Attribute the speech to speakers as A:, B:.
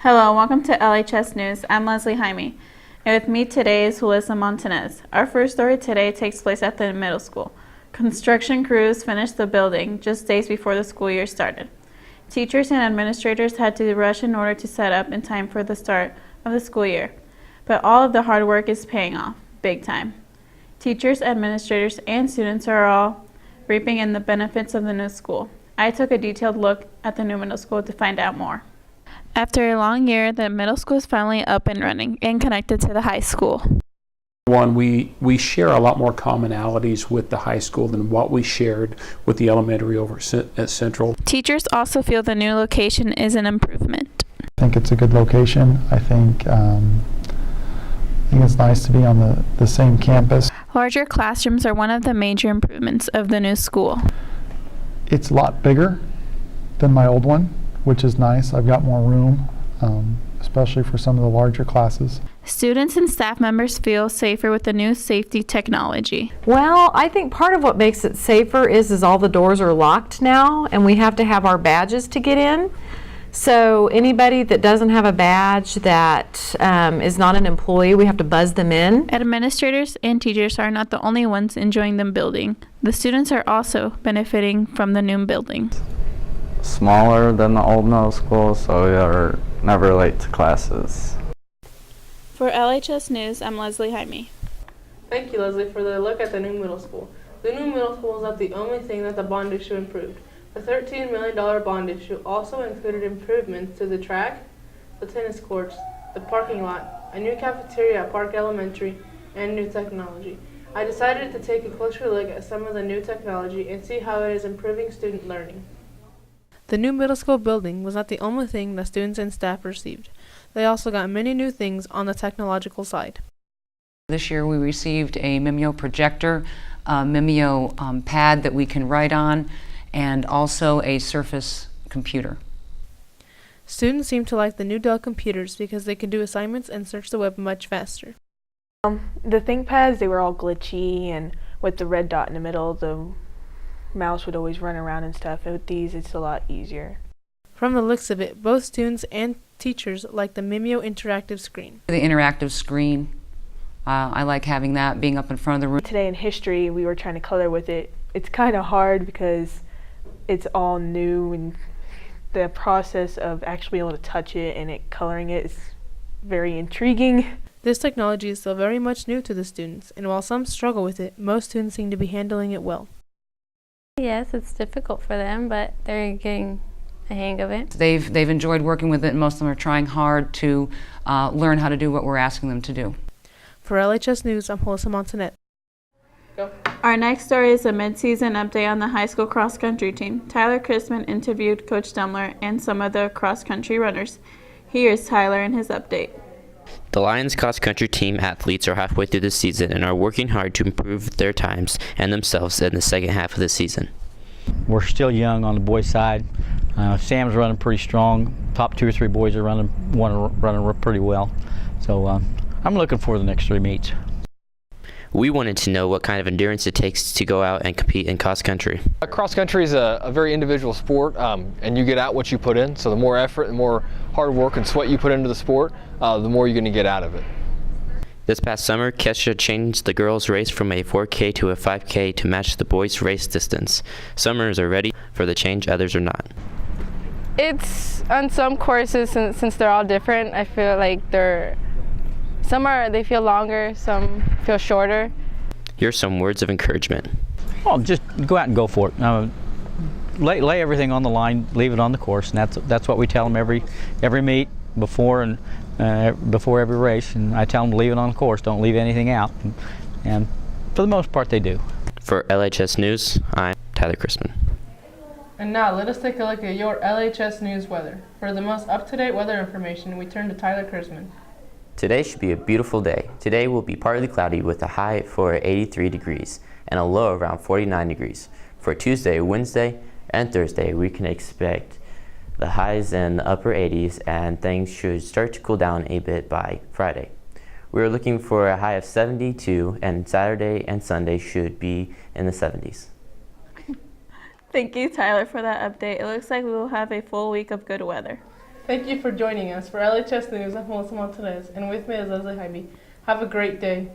A: Hello, welcome to LHS News. I'm Leslie Jaime, and with me today is Julissa Montanez. Our first story today takes place at the middle school. Construction crews finished the building just days before the school year started. Teachers and administrators had to rush in order to set up in time for the start of the school year, but all of the hard work is paying off, big time. Teachers, administrators, and students are all reaping in the benefits of the new school. I took a detailed look at the new middle school to find out more. After a long year, the middle school is finally up and running and connected to the high school.
B: One, we share a lot more commonalities with the high school than what we shared with the elementary over at Central.
A: Teachers also feel the new location is an improvement.
C: I think it's a good location. I think it's nice to be on the same campus.
A: Larger classrooms are one of the major improvements of the new school.
C: It's a lot bigger than my old one, which is nice. I've got more room, especially for some of the larger classes.
A: Students and staff members feel safer with the new safety technology.
D: Well, I think part of what makes it safer is all the doors are locked now, and we have to have our badges to get in. So anybody that doesn't have a badge that is not an employee, we have to buzz them in.
A: Administrators and teachers are not the only ones enjoying the building. The students are also benefiting from the new building.
E: Smaller than the old middle school, so we are never late to classes.
A: For LHS News, I'm Leslie Jaime.
F: Thank you, Leslie, for the look at the new middle school. The new middle school is not the only thing that the bond issue improved. The $13 million bond issue also included improvements to the track, the tennis courts, the parking lot, a new cafeteria at Park Elementary, and new technology. I decided to take a closer look at some of the new technology and see how it is improving student learning.
G: The new middle school building was not the only thing that students and staff received. They also got many new things on the technological side.
H: This year we received a Mimeo projector, a Mimeo pad that we can write on, and also a Surface computer.
G: Students seem to like the new Dell computers because they can do assignments and search the web much faster.
I: The ThinkPads, they were all glitchy, and with the red dot in the middle, the mouse would always run around and stuff. With these, it's a lot easier.
G: From the looks of it, both students and teachers like the Mimeo interactive screen.
H: The interactive screen, I like having that, being up in front of the room.
I: Today in history, we were trying to color with it. It's kind of hard because it's all new, and the process of actually being able to touch it and it coloring it is very intriguing.
G: This technology is still very much new to the students, and while some struggle with it, most students seem to be handling it well.
J: Yes, it's difficult for them, but they're getting a hang of it.
H: They've enjoyed working with it, and most of them are trying hard to learn how to do what we're asking them to do.
G: For LHS News, I'm Julissa Montanez.
F: Go.
A: Our next story is a mid-season update on the high school cross-country team. Tyler Chrisman interviewed Coach Demler and some of the cross-country runners. Here's Tyler and his update.
K: The Lyons cross-country team athletes are halfway through the season and are working hard to improve their times and themselves in the second half of the season.
L: We're still young on the boys' side. Sam's running pretty strong. Top 2 or 3 boys are running pretty well. So I'm looking for the next 3 meets.
K: We wanted to know what kind of endurance it takes to go out and compete in cross-country.
M: Cross-country is a very individual sport, and you get out what you put in. So the more effort and more hard work and sweat you put into the sport, the more you're going to get out of it.
K: This past summer, Kesha changed the girls' race from a 4K to a 5K to match the boys' race distance. Some runners are ready for the change, others are not.
N: It's on some courses, since they're all different, I feel like they feel longer, some feel shorter.
K: Here's some words of encouragement.
L: Oh, just go out and go for it. Lay everything on the line, leave it on the course, and that's what we tell them every meet before every race. And I tell them to leave it on the course, don't leave anything out. And for the most part, they do.
K: For LHS News, I'm Tyler Chrisman.
F: And now let us take a look at your LHS News weather. For the most up-to-date weather information, we turn to Tyler Chrisman.
O: Today should be a beautiful day. Today will be partly cloudy with a high for 83 degrees and a low around 49 degrees. For Tuesday, Wednesday, and Thursday, we can expect the highs in the upper 80s, and things should start to cool down a bit by Friday. We are looking for a high of 72, and Saturday and Sunday should be in the 70s.
A: Thank you, Tyler, for that update. It looks like we will have a full week of good weather.
F: Thank you for joining us. For LHS News, I'm Melissa Montanez, and with me is Leslie Jaime. Have a great day.